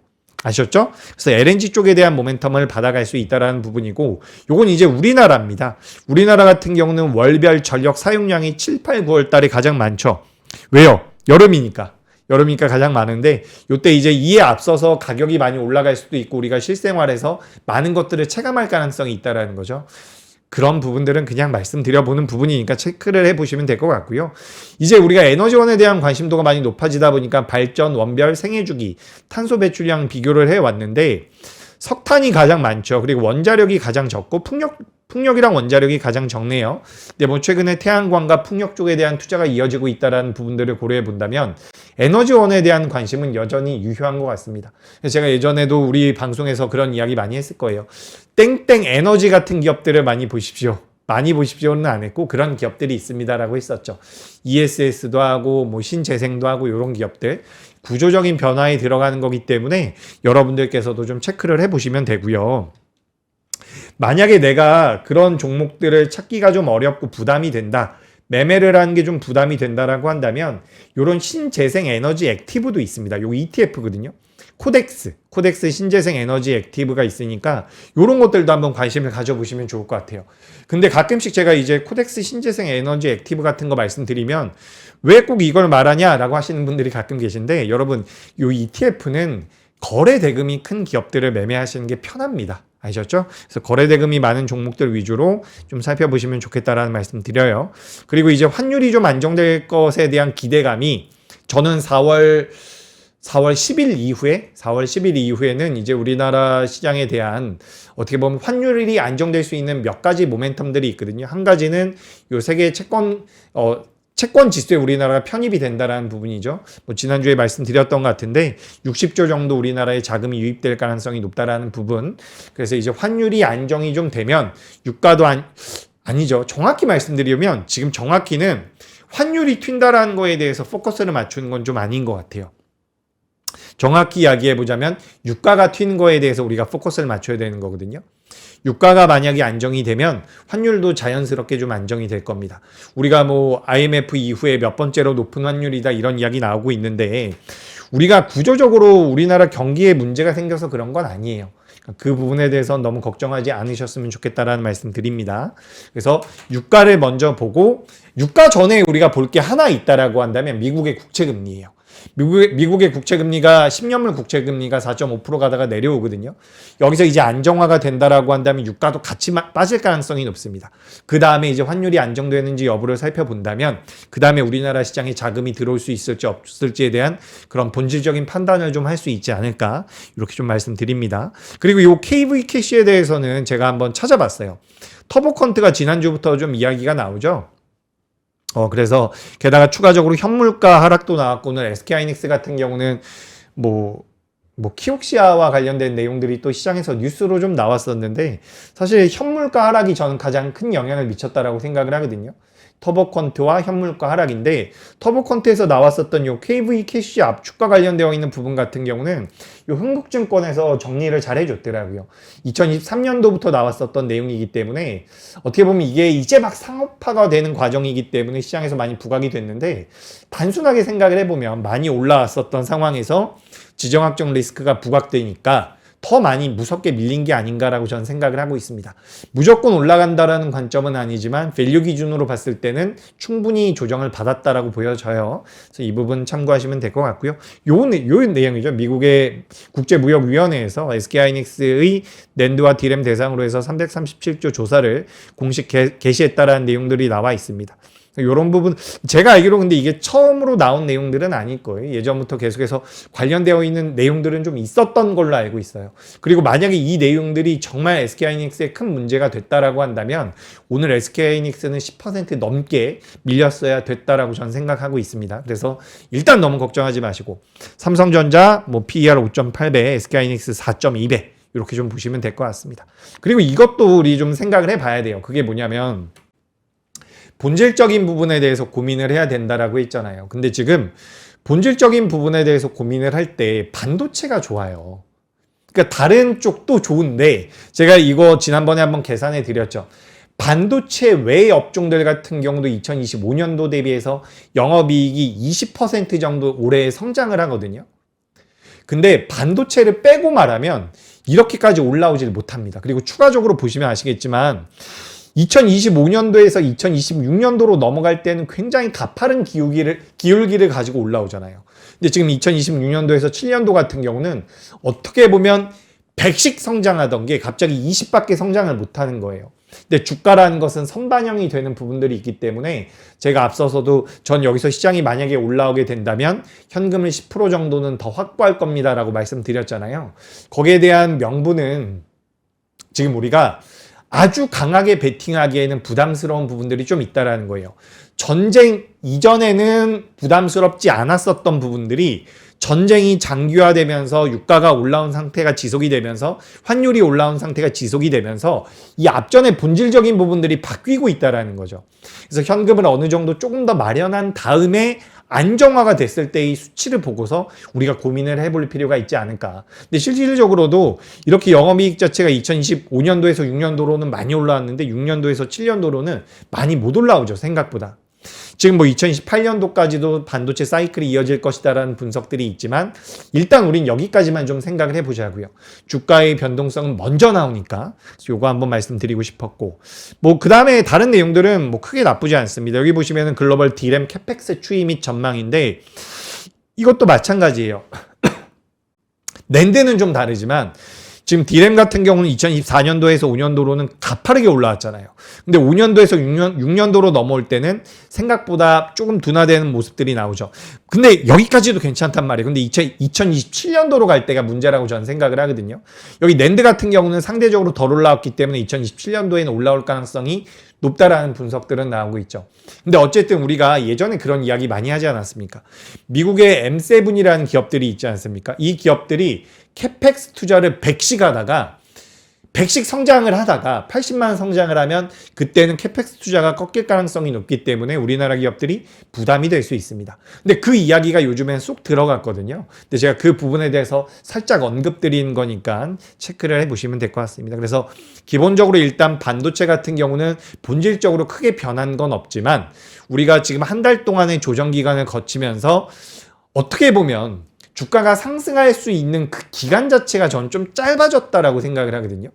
아셨죠? 그래서 LNG 쪽에 대한 모멘텀을 받아갈 수 있다는 부분이고 요건 이제 우리나라입니다. 우리나라 같은 경우는 월별 전력 사용량이 7, 8, 9월 달에 가장 많죠. 왜요? 여름이니까 가장 많은데 요때 이제 이에 앞서서 가격이 많이 올라갈 수도 있고 우리가 실생활에서 많은 것들을 체감할 가능성이 있다는 거죠. 그런 부분들은 그냥 말씀드려보는 부분이니까 체크를 해보시면 될 것 같고요. 이제 우리가 에너지원에 대한 관심도가 많이 높아지다 보니까 발전, 원별, 생애주기, 탄소 배출량 비교를 해왔는데 석탄이 가장 많죠. 그리고 원자력이 가장 적고 풍력이랑 원자력이 가장 적네요. 근데 뭐 최근에 태양광과 풍력 쪽에 대한 투자가 이어지고 있다는 부분들을 고려해 본다면 에너지원에 대한 관심은 여전히 유효한 것 같습니다. 제가 예전에도 우리 방송에서 그런 이야기 많이 했을 거예요. 땡땡 에너지 같은 기업들을 많이 보십시오. 많이 보십시오는 안 했고 그런 기업들이 있습니다라고 했었죠. ESS도 하고 뭐 신재생도 하고 이런 기업들 구조적인 변화에 들어가는 거기 때문에 여러분들께서도 좀 체크를 해보시면 되고요. 만약에 내가 그런 종목들을 찾기가 좀 어렵고 부담이 된다. 매매를 하는 게 좀 부담이 된다라고 한다면 이런 신재생 에너지 액티브도 있습니다. 요 ETF거든요. 코덱스 신재생 에너지 액티브가 있으니까 이런 것들도 한번 관심을 가져보시면 좋을 것 같아요. 근데 가끔씩 제가 이제 코덱스 신재생 에너지 액티브 같은 거 말씀드리면 왜 꼭 이걸 말하냐라고 하시는 분들이 가끔 계신데 여러분 요 ETF는 거래 대금이 큰 기업들을 매매하시는 게 편합니다. 아셨죠? 그래서 거래 대금이 많은 종목들 위주로 좀 살펴보시면 좋겠다라는 말씀 드려요. 그리고 이제 환율이 좀 안정될 것에 대한 기대감이 저는 4월 10일 이후에는 이제 우리나라 시장에 대한 어떻게 보면 환율이 안정될 수 있는 몇 가지 모멘텀들이 있거든요. 한 가지는 요 세계 채권 지수에 우리나라가 편입이 된다라는 부분이죠. 뭐 지난주에 말씀드렸던 것 같은데 60조 정도 우리나라에 자금이 유입될 가능성이 높다라는 부분. 그래서 이제 환율이 안정이 좀 되면 유가도 아니죠. 정확히 말씀드리면 지금 정확히는 환율이 튄다라는 거에 대해서 포커스를 맞추는 건 좀 아닌 것 같아요. 정확히 이야기해보자면 유가가 튀는 거에 대해서 우리가 포커스를 맞춰야 되는 거거든요. 유가가 만약에 안정이 되면 환율도 자연스럽게 좀 안정이 될 겁니다. 우리가 뭐 IMF 이후에 몇 번째로 높은 환율이다 이런 이야기 나오고 있는데 우리가 구조적으로 우리나라 경기에 문제가 생겨서 그런 건 아니에요. 그 부분에 대해서 너무 걱정하지 않으셨으면 좋겠다라는 말씀 드립니다. 그래서 유가를 먼저 보고 유가 전에 우리가 볼 게 하나 있다라고 한다면 미국의 국채금리예요. 미국의 국채금리가 10년물 국채금리가 4.5% 가다가 내려오거든요. 여기서 이제 안정화가 된다라고 한다면 유가도 같이 빠질 가능성이 높습니다. 그 다음에 이제 환율이 안정되는지 여부를 살펴본다면 그 다음에 우리나라 시장에 자금이 들어올 수 있을지 없을지에 대한 그런 본질적인 판단을 좀 할 수 있지 않을까 이렇게 좀 말씀드립니다. 그리고 이 KV 캐시에 대해서는 제가 한번 찾아봤어요. 터보컨트가 지난주부터 좀 이야기가 나오죠. 그래서 게다가 추가적으로 현물가 하락도 나왔고 오늘 SK하이닉스 같은 경우는 뭐 키옥시아와 관련된 내용들이 또 시장에서 뉴스로 좀 나왔었는데 사실 현물가 하락이 저는 가장 큰 영향을 미쳤다라고 생각을 하거든요. 터보컨트와 현물가 하락인데 터보컨트에서 나왔었던 요 KV 캐시 압축과 관련되어 있는 부분 같은 경우는 요 흥국증권에서 정리를 잘 해줬더라고요. 2023년도부터 나왔었던 내용이기 때문에 어떻게 보면 이게 이제 막 상업화가 되는 과정이기 때문에 시장에서 많이 부각이 됐는데 단순하게 생각을 해보면 많이 올라왔었던 상황에서 지정학적 리스크가 부각되니까 더 많이 무섭게 밀린 게 아닌가라고 저는 생각을 하고 있습니다. 무조건 올라간다라는 관점은 아니지만 밸류 기준으로 봤을 때는 충분히 조정을 받았다라고 보여져요. 그래서 이 부분 참고하시면 될 것 같고요. 요 내용이죠. 미국의 국제무역위원회에서 SK하이닉스의 낸드와 디램 대상으로 해서 337조 조사를 공식 게시했다라는 내용들이 나와 있습니다. 이런 부분 제가 알기로 근데 이게 처음으로 나온 내용들은 아닐 거예요. 예전부터 계속해서 관련되어 있는 내용들은 좀 있었던 걸로 알고 있어요. 그리고 만약에 이 내용들이 정말 SK하이닉스에 큰 문제가 됐다라고 한다면 오늘 SK하이닉스는 10% 넘게 밀렸어야 됐다라고 저는 생각하고 있습니다. 그래서 일단 너무 걱정하지 마시고 삼성전자 PER 5.8배, SK하이닉스 4.2배 이렇게 좀 보시면 될 것 같습니다. 그리고 이것도 우리 좀 생각을 해봐야 돼요. 그게 뭐냐면 본질적인 부분에 대해서 고민을 해야 된다라고 했잖아요. 근데 지금 본질적인 부분에 대해서 고민을 할 때 반도체가 좋아요. 그러니까 다른 쪽도 좋은데 제가 이거 지난번에 한번 계산해 드렸죠. 반도체 외 업종들 같은 경우도 2025년도 대비해서 영업이익이 20% 정도 올해 성장을 하거든요. 근데 반도체를 빼고 말하면 이렇게까지 올라오질 못합니다. 그리고 추가적으로 보시면 아시겠지만 2025년도에서 2026년도로 넘어갈 때는 굉장히 가파른 기울기를 가지고 올라오잖아요. 근데 지금 2026년도에서 7년도 같은 경우는 어떻게 보면 100씩 성장하던 게 갑자기 20밖에 성장을 못하는 거예요. 근데 주가라는 것은 선반영이 되는 부분들이 있기 때문에 제가 앞서서도 전 여기서 시장이 만약에 올라오게 된다면 현금을 10% 정도는 더 확보할 겁니다라고 말씀드렸잖아요. 거기에 대한 명분은 지금 우리가 아주 강하게 베팅하기에는 부담스러운 부분들이 좀 있다라는 거예요. 전쟁 이전에는 부담스럽지 않았었던 부분들이 전쟁이 장기화되면서 유가가 올라온 상태가 지속이 되면서 환율이 올라온 상태가 지속이 되면서 이 앞전의 본질적인 부분들이 바뀌고 있다라는 거죠. 그래서 현금을 어느 정도 조금 더 마련한 다음에 안정화가 됐을 때의 수치를 보고서 우리가 고민을 해볼 필요가 있지 않을까. 근데 실질적으로도 이렇게 영업이익 자체가 2025년도에서 6년도로는 많이 올라왔는데 6년도에서 7년도로는 많이 못 올라오죠. 생각보다. 지금 2028년도까지도 반도체 사이클이 이어질 것이다라는 분석들이 있지만 일단 우린 여기까지만 좀 생각을 해보자고요. 주가의 변동성은 먼저 나오니까 요거 한번 말씀드리고 싶었고 그 다음에 다른 내용들은 크게 나쁘지 않습니다. 여기 보시면은 글로벌 디램 캐펙스 추이 및 전망인데 이것도 마찬가지예요. 낸드는 좀 다르지만 지금 디램 같은 경우는 2024년도에서 5년도로는 가파르게 올라왔잖아요. 근데 5년도에서 6년도로 넘어올 때는 생각보다 조금 둔화되는 모습들이 나오죠. 근데 여기까지도 괜찮단 말이에요. 근데 2027년도로 갈 때가 문제라고 저는 생각을 하거든요. 여기 낸드 같은 경우는 상대적으로 덜 올라왔기 때문에 2027년도에는 올라올 가능성이 높다라는 분석들은 나오고 있죠. 근데 어쨌든 우리가 예전에 그런 이야기 많이 하지 않았습니까? 미국의 M7이라는 기업들이 있지 않습니까? 이 기업들이 캐펙스 투자를 100씩 하다가 100씩 성장을 하다가 80만 성장을 하면 그때는 캐펙스 투자가 꺾일 가능성이 높기 때문에 우리나라 기업들이 부담이 될 수 있습니다. 근데 그 이야기가 요즘엔 쏙 들어갔거든요. 근데 제가 그 부분에 대해서 살짝 언급드린 거니까 체크를 해보시면 될 것 같습니다. 그래서 기본적으로 일단 반도체 같은 경우는 본질적으로 크게 변한 건 없지만 우리가 지금 한 달 동안의 조정 기간을 거치면서 어떻게 보면 주가가 상승할 수 있는 그 기간 자체가 저는 좀 짧아졌다라고 생각을 하거든요.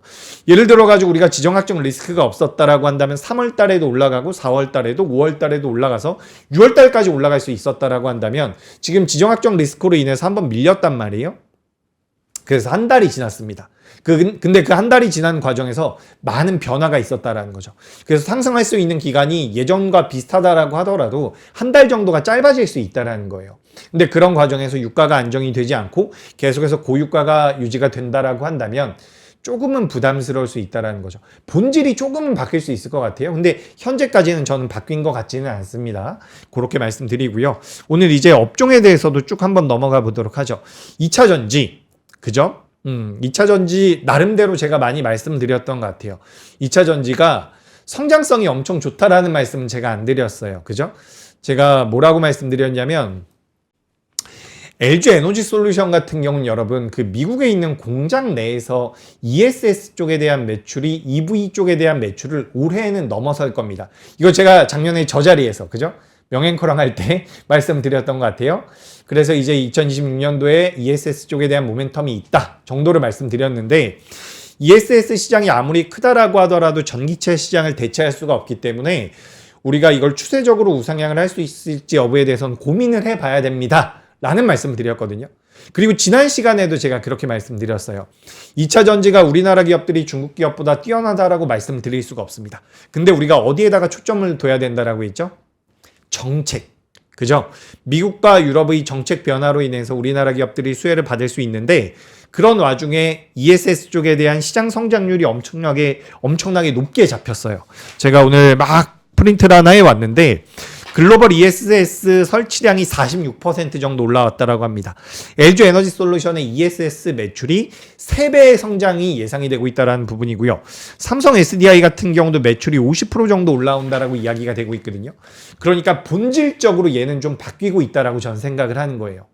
예를 들어가지고 우리가 지정학적 리스크가 없었다라고 한다면 3월 달에도 올라가고 4월 달에도 5월 달에도 올라가서 6월 달까지 올라갈 수 있었다라고 한다면 지금 지정학적 리스크로 인해서 한번 밀렸단 말이에요. 그래서 한 달이 지났습니다. 근데 그 한 달이 지난 과정에서 많은 변화가 있었다라는 거죠. 그래서 상승할 수 있는 기간이 예전과 비슷하다라고 하더라도 한 달 정도가 짧아질 수 있다라는 거예요. 근데 그런 과정에서 유가가 안정이 되지 않고 계속해서 고유가가 유지가 된다라고 한다면 조금은 부담스러울 수 있다라는 거죠. 본질이 조금은 바뀔 수 있을 것 같아요. 근데 현재까지는 저는 바뀐 것 같지는 않습니다. 그렇게 말씀드리고요. 오늘 이제 업종에 대해서도 쭉 한번 넘어가 보도록 하죠. 2차 전지, 그죠? 2차 전지 나름대로 제가 많이 말씀드렸던 것 같아요. 2차 전지가 성장성이 엄청 좋다라는 말씀은 제가 안 드렸어요. 그죠? 제가 뭐라고 말씀드렸냐면 LG 에너지 솔루션 같은 경우는 여러분 그 미국에 있는 공장 내에서 ESS 쪽에 대한 매출이 EV 쪽에 대한 매출을 올해에는 넘어설 겁니다. 이거 제가 작년에 저 자리에서 그죠? 명행커랑 할 때 말씀드렸던 것 같아요. 그래서 이제 2026년도에 ESS 쪽에 대한 모멘텀이 있다 정도를 말씀드렸는데 ESS 시장이 아무리 크다라고 하더라도 전기차 시장을 대체할 수가 없기 때문에 우리가 이걸 추세적으로 우상향을 할 수 있을지 여부에 대해서는 고민을 해봐야 됩니다 라는 말씀을 드렸거든요. 그리고 지난 시간에도 제가 그렇게 말씀드렸어요. 2차 전지가 우리나라 기업들이 중국 기업보다 뛰어나다라고 말씀드릴 수가 없습니다. 근데 우리가 어디에다가 초점을 둬야 된다라고 했죠? 정책. 그죠? 미국과 유럽의 정책 변화로 인해서 우리나라 기업들이 수혜를 받을 수 있는데 그런 와중에 ESS 쪽에 대한 시장 성장률이 엄청나게 높게 잡혔어요. 제가 오늘 막 프린트를 하나 해왔는데 글로벌 ESS 설치량이 46% 정도 올라왔다라고 합니다. LG 에너지 솔루션의 ESS 매출이 3배의 성장이 예상이 되고 있다는 부분이고요. 삼성 SDI 같은 경우도 매출이 50% 정도 올라온다라고 이야기가 되고 있거든요. 그러니까 본질적으로 얘는 좀 바뀌고 있다라고 저는 생각을 하는 거예요.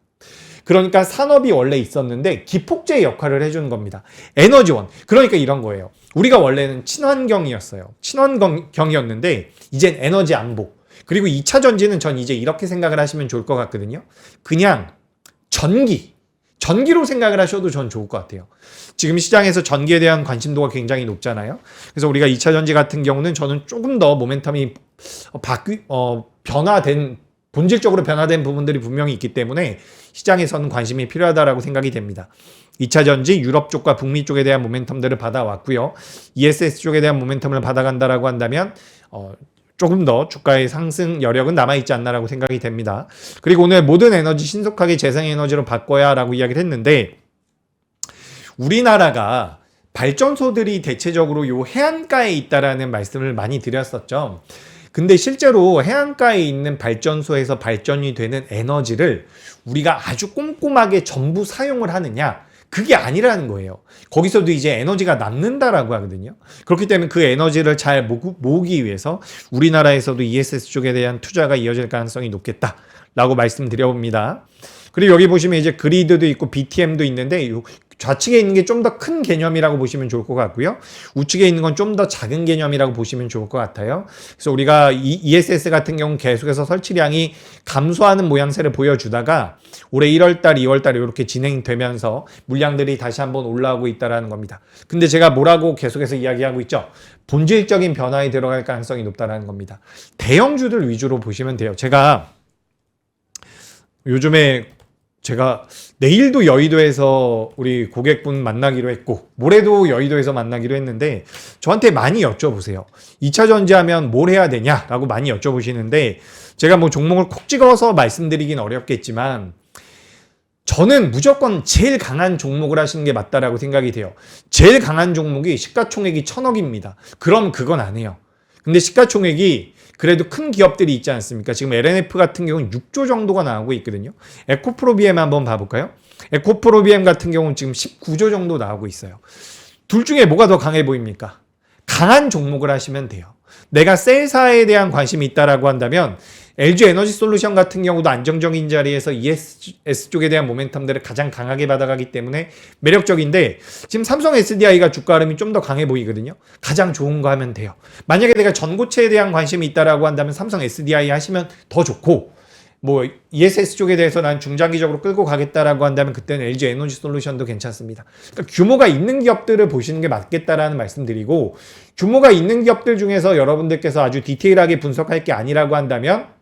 그러니까 산업이 원래 있었는데 기폭제 역할을 해주는 겁니다. 에너지원. 그러니까 이런 거예요. 우리가 원래는 친환경이었어요. 친환경이었는데 이젠 에너지 안보. 그리고 2차 전지는 전 이제 이렇게 생각을 하시면 좋을 것 같거든요. 그냥 전기로 생각을 하셔도 전 좋을 것 같아요. 지금 시장에서 전기에 대한 관심도가 굉장히 높잖아요. 그래서 우리가 2차 전지 같은 경우는 저는 조금 더 모멘텀이 본질적으로 변화된 부분들이 분명히 있기 때문에 시장에서는 관심이 필요하다라고 생각이 됩니다. 2차 전지 유럽 쪽과 북미 쪽에 대한 모멘텀들을 받아왔고요. ESS 쪽에 대한 모멘텀을 받아간다라고 한다면 조금 더 주가의 상승 여력은 남아있지 않나라고 생각이 됩니다. 그리고 오늘 모든 에너지 신속하게 재생에너지로 바꿔야 라고 이야기를 했는데 우리나라가 발전소들이 대체적으로 요 해안가에 있다라는 말씀을 많이 드렸었죠. 근데 실제로 해안가에 있는 발전소에서 발전이 되는 에너지를 우리가 아주 꼼꼼하게 전부 사용을 하느냐? 그게 아니라는 거예요. 거기서도 이제 에너지가 남는다라고 하거든요. 그렇기 때문에 그 에너지를 잘 모으기 위해서 우리나라에서도 ESS 쪽에 대한 투자가 이어질 가능성이 높겠다라고 말씀드려봅니다. 그리고 여기 보시면 이제 그리드도 있고 BTM도 있는데 좌측에 있는 게 좀 더 큰 개념이라고 보시면 좋을 것 같고요. 우측에 있는 건 좀 더 작은 개념이라고 보시면 좋을 것 같아요. 그래서 우리가 ESS 같은 경우는 계속해서 설치량이 감소하는 모양새를 보여주다가 올해 1월달, 2월달에 이렇게 진행되면서 물량들이 다시 한번 올라오고 있다는 겁니다. 근데 제가 뭐라고 계속해서 이야기하고 있죠? 본질적인 변화에 들어갈 가능성이 높다는 겁니다. 대형주들 위주로 보시면 돼요. 제가 내일도 여의도에서 우리 고객분 만나기로 했고 모레도 여의도에서 만나기로 했는데 저한테 많이 여쭤보세요. 2차 전지하면 뭘 해야 되냐라고 많이 여쭤보시는데 제가 뭐 종목을 콕 찍어서 말씀드리긴 어렵겠지만 저는 무조건 제일 강한 종목을 하시는 게 맞다라고 생각이 돼요. 제일 강한 종목이 시가총액이 1000억입니다. 그럼 그건 안 해요. 근데 시가총액이 그래도 큰 기업들이 있지 않습니까? 지금 LNF 같은 경우는 6조 정도가 나오고 있거든요. 에코프로비엠 한번 봐볼까요? 에코프로비엠 같은 경우는 지금 19조 정도 나오고 있어요. 둘 중에 뭐가 더 강해 보입니까? 강한 종목을 하시면 돼요. 내가 셀사에 대한 관심이 있다라고 한다면 LG 에너지 솔루션 같은 경우도 안정적인 자리에서 ESS 쪽에 대한 모멘텀들을 가장 강하게 받아가기 때문에 매력적인데 지금 삼성 SDI가 주가 흐름이 좀 더 강해 보이거든요. 가장 좋은 거 하면 돼요. 만약에 내가 전고체에 대한 관심이 있다라고 한다면 삼성 SDI 하시면 더 좋고 뭐 ESS 쪽에 대해서 난 중장기적으로 끌고 가겠다라고 한다면 그때는 LG 에너지 솔루션도 괜찮습니다. 그러니까 규모가 있는 기업들을 보시는 게 맞겠다라는 말씀드리고 규모가 있는 기업들 중에서 여러분들께서 아주 디테일하게 분석할 게 아니라고 한다면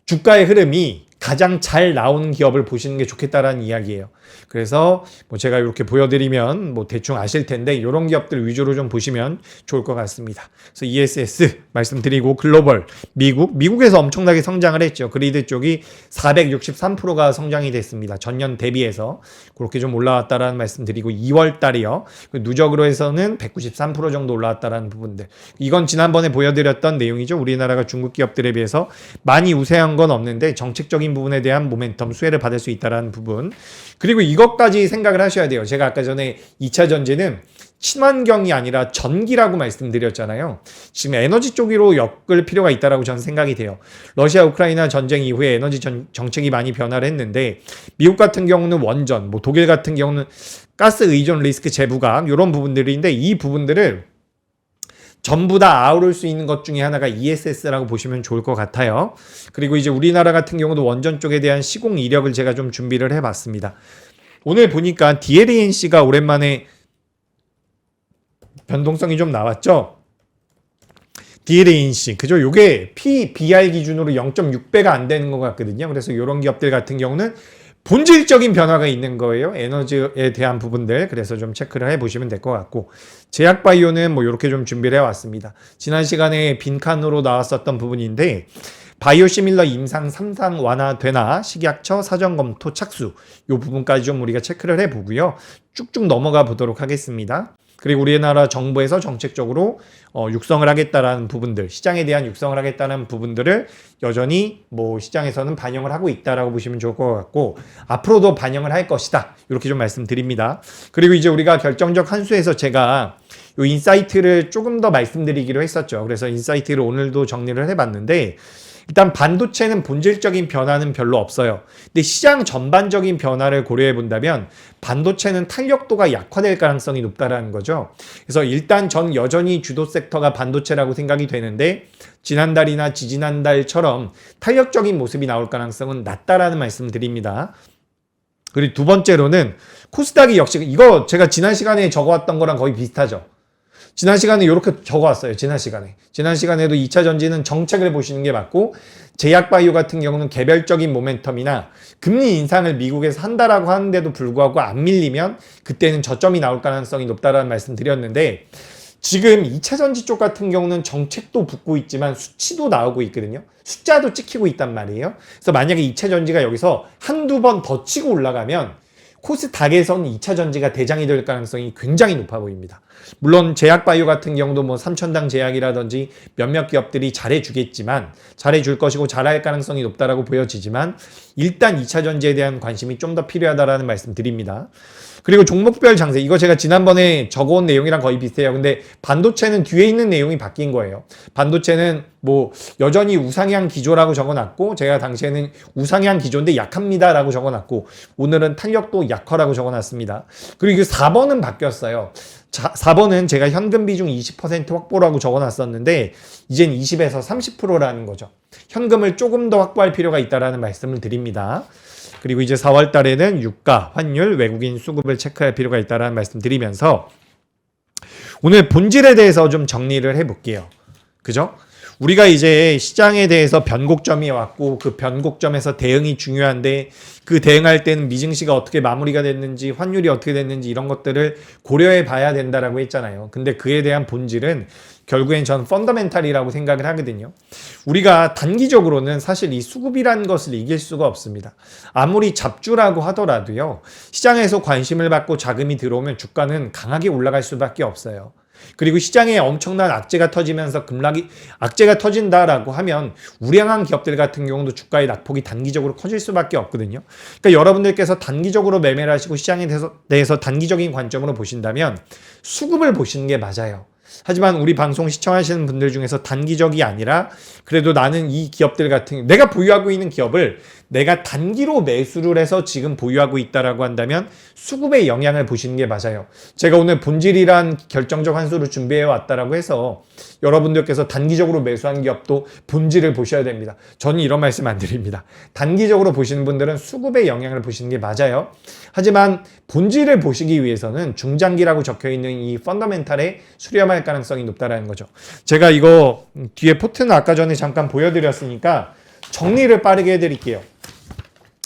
주가의 흐름이 가장 잘 나오는 기업을 보시는 게 좋겠다라는 이야기예요. 그래서 뭐 제가 이렇게 보여드리면 뭐 대충 아실 텐데 이런 기업들 위주로 좀 보시면 좋을 것 같습니다. 그래서 ESS 말씀드리고 글로벌 미국에서 엄청나게 성장을 했죠. 그리드 쪽이 463%가 성장이 됐습니다. 전년 대비해서 그렇게 좀 올라왔다라는 말씀드리고 2월 달이요. 누적으로 해서는 193% 정도 올라왔다라는 부분들. 이건 지난번에 보여드렸던 내용이죠. 우리나라가 중국 기업들에 비해서 많이 우세한 건 없는데 정책적인 부분에 대한 모멘텀 수혜를 받을 수 있다라는 부분. 그리고 이것까지 생각을 하셔야 돼요. 제가 아까 전에 2차 전지는 친환경이 아니라 전기라고 말씀드렸잖아요. 지금 에너지 쪽으로 엮을 필요가 있다라고 저는 생각이 돼요. 러시아 우크라이나 전쟁 이후에 에너지 정책이 많이 변화를 했는데 미국 같은 경우는 원전, 뭐 독일 같은 경우는 가스 의존 리스크 재부각 이런 부분들인데 이 부분들을 전부 다 아우를 수 있는 것 중에 하나가 ESS라고 보시면 좋을 것 같아요. 그리고 이제 우리나라 같은 경우도 원전 쪽에 대한 시공 이력을 제가 좀 준비를 해봤습니다. 오늘 보니까 DLNC가 오랜만에 변동성이 좀 나왔죠. DLNC 그죠? 요게 PBR 기준으로 0.6배가 안 되는 것 같거든요. 그래서 이런 기업들 같은 경우는 본질적인 변화가 있는 거예요. 에너지에 대한 부분들. 그래서 좀 체크를 해보시면 될 것 같고, 제약바이오는 뭐 이렇게 좀 준비를 해왔습니다. 지난 시간에 빈칸으로 나왔었던 부분인데, 바이오시밀러 임상 3상 완화되나 식약처 사전검토 착수 이 부분까지 좀 우리가 체크를 해보고요. 쭉쭉 넘어가 보도록 하겠습니다. 그리고 우리나라 정부에서 정책적으로 육성을 하겠다라는 부분들, 시장에 대한 육성을 하겠다는 부분들을 여전히 뭐 시장에서는 반영을 하고 있다라고 보시면 좋을 것 같고, 앞으로도 반영을 할 것이다. 이렇게 좀 말씀드립니다. 그리고 이제 우리가 결정적 한 수에서 제가 이 인사이트를 조금 더 말씀드리기로 했었죠. 그래서 인사이트를 오늘도 정리를 해봤는데, 일단 반도체는 본질적인 변화는 별로 없어요. 근데 시장 전반적인 변화를 고려해 본다면 반도체는 탄력도가 약화될 가능성이 높다라는 거죠. 그래서 일단 전 여전히 주도 섹터가 반도체라고 생각이 되는데, 지난달이나 지지난달처럼 탄력적인 모습이 나올 가능성은 낮다라는 말씀을 드립니다. 그리고 두 번째로는 코스닥이 역시 이거 제가 지난 시간에 적어왔던 거랑 거의 비슷하죠. 지난 시간에 이렇게 적어왔어요. 지난 시간에도 2차 전지는 정책을 보시는 게 맞고, 제약바이오 같은 경우는 개별적인 모멘텀이나 금리 인상을 미국에서 한다라고 하는데도 불구하고 안 밀리면 그때는 저점이 나올 가능성이 높다라는 말씀 드렸는데, 지금 2차 전지 쪽 같은 경우는 정책도 붙고 있지만 수치도 나오고 있거든요. 숫자도 찍히고 있단 말이에요. 그래서 만약에 2차 전지가 여기서 한두 번 더 치고 올라가면 코스닥에선 2차 전지가 대장이 될 가능성이 굉장히 높아 보입니다. 물론 제약바이오 같은 경우도 뭐 삼천당 제약이라든지 몇몇 기업들이 잘해주겠지만, 잘해줄 것이고 잘할 가능성이 높다라고 보여지지만, 일단 2차 전지에 대한 관심이 좀 더 필요하다라는 말씀 드립니다. 그리고 종목별 장세, 이거 제가 지난번에 적어온 내용이랑 거의 비슷해요. 근데 반도체는 뒤에 있는 내용이 바뀐 거예요. 반도체는 뭐 여전히 우상향 기조라고 적어놨고, 제가 당시에는 우상향 기조인데 약합니다라고 적어놨고, 오늘은 탄력도 약화라고 적어놨습니다. 그리고 4번은 바뀌었어요. 4번은 제가 현금 비중 20% 확보라고 적어놨었는데, 이젠 20에서 30%라는 거죠. 현금을 조금 더 확보할 필요가 있다라는 말씀을 드립니다. 그리고 이제 4월 달에는 유가, 환율, 외국인 수급을 체크할 필요가 있다는 말씀 드리면서, 오늘 본질에 대해서 좀 정리를 해볼게요. 그죠? 우리가 이제 시장에 대해서 변곡점이 왔고, 그 변곡점에서 대응이 중요한데, 그 대응할 때는 미증시가 어떻게 마무리가 됐는지, 환율이 어떻게 됐는지 이런 것들을 고려해 봐야 된다라고 했잖아요. 근데 그에 대한 본질은 결국엔 전 펀더멘탈이라고 생각을 하거든요. 우리가 단기적으로는 사실 이 수급이라는 것을 이길 수가 없습니다. 아무리 잡주라고 하더라도요, 시장에서 관심을 받고 자금이 들어오면 주가는 강하게 올라갈 수밖에 없어요. 그리고 시장에 엄청난 악재가 터지면서 악재가 터진다라고 하면 우량한 기업들 같은 경우도 주가의 낙폭이 단기적으로 커질 수밖에 없거든요. 그러니까 여러분들께서 단기적으로 매매를 하시고 시장에 대해서 단기적인 관점으로 보신다면 수급을 보시는 게 맞아요. 하지만 우리 방송 시청하시는 분들 중에서 단기적이 아니라 그래도 나는 이 기업들 같은, 내가 보유하고 있는 기업을 내가 단기로 매수를 해서 지금 보유하고 있다라고 한다면 수급의 영향을 보시는 게 맞아요. 제가 오늘 본질이란 결정적 한 수를 준비해 왔다라고 해서 여러분들께서 단기적으로 매수한 기업도 본질을 보셔야 됩니다. 저는 이런 말씀 안 드립니다. 단기적으로 보시는 분들은 수급의 영향을 보시는 게 맞아요. 하지만 본질을 보시기 위해서는 중장기라고 적혀있는 이 펀더멘탈에 수렴할 가능성이 높다라는 거죠. 제가 이거 뒤에 포트는 아까 전에 잠깐 보여드렸으니까 정리를 빠르게 해드릴게요.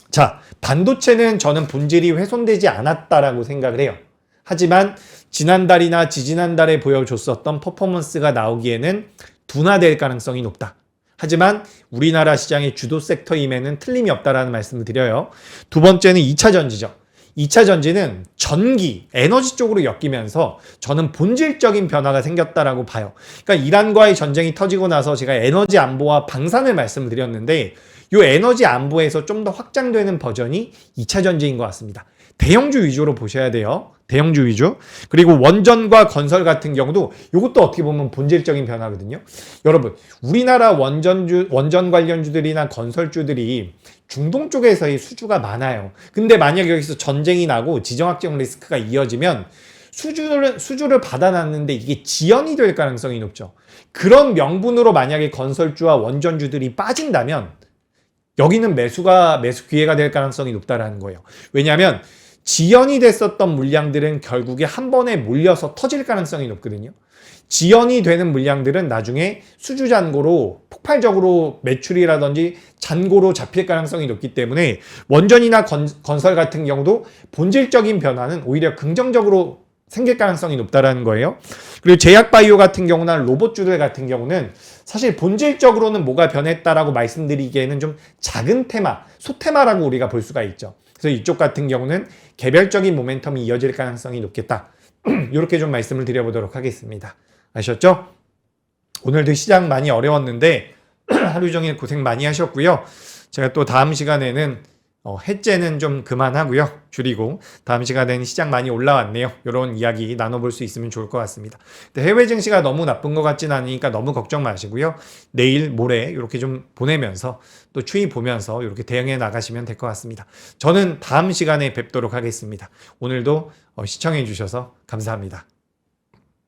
자, 반도체는 저는 본질이 훼손되지 않았다라고 생각을 해요. 하지만 지난달이나 지지난달에 보여줬었던 퍼포먼스가 나오기에는 둔화될 가능성이 높다. 하지만 우리나라 시장의 주도 섹터임에는 틀림이 없다라는 말씀을 드려요. 두 번째는 2차 전지죠. 2차 전지는 전기, 에너지 쪽으로 엮이면서 저는 본질적인 변화가 생겼다라고 봐요. 그러니까 이란과의 전쟁이 터지고 나서 제가 에너지 안보와 방산을 말씀을 드렸는데, 이 에너지 안보에서 좀 더 확장되는 버전이 2차 전지인 것 같습니다. 대형주 위주로 보셔야 돼요. 대형주 위주. 그리고 원전과 건설 같은 경우도 이것도 어떻게 보면 본질적인 변화거든요. 여러분, 우리나라 원전 관련주들이나 건설주들이 중동 쪽에서의 수주가 많아요. 근데 만약에 여기서 전쟁이 나고 지정학적 리스크가 이어지면 수주를 받아놨는데 이게 지연이 될 가능성이 높죠. 그런 명분으로 만약에 건설주와 원전주들이 빠진다면 여기는 매수 기회가 될 가능성이 높다라는 거예요. 왜냐하면 지연이 됐었던 물량들은 결국에 한 번에 몰려서 터질 가능성이 높거든요. 지연이 되는 물량들은 나중에 수주 잔고로 폭발적으로 매출이라든지 잔고로 잡힐 가능성이 높기 때문에 원전이나 건설 같은 경우도 본질적인 변화는 오히려 긍정적으로 생길 가능성이 높다라는 거예요. 그리고 제약바이오 같은 경우나 로봇주들 같은 경우는 사실 본질적으로는 뭐가 변했다라고 말씀드리기에는 좀 작은 테마, 소테마라고 우리가 볼 수가 있죠. 그래서 이쪽 같은 경우는 개별적인 모멘텀이 이어질 가능성이 높겠다. 이렇게 좀 말씀을 드려보도록 하겠습니다. 아셨죠? 오늘도 시장 많이 어려웠는데 하루 종일 고생 많이 하셨고요. 제가 또 다음 시간에는 해째는 좀 그만하고요. 줄이고 다음 시간에는 시장 많이 올라왔네요. 이런 이야기 나눠볼 수 있으면 좋을 것 같습니다. 근데 해외 증시가 너무 나쁜 것 같진 않으니까 너무 걱정 마시고요. 내일 모레 이렇게 좀 보내면서 또 추이 보면서 이렇게 대응해 나가시면 될 것 같습니다. 저는 다음 시간에 뵙도록 하겠습니다. 오늘도 시청해 주셔서 감사합니다.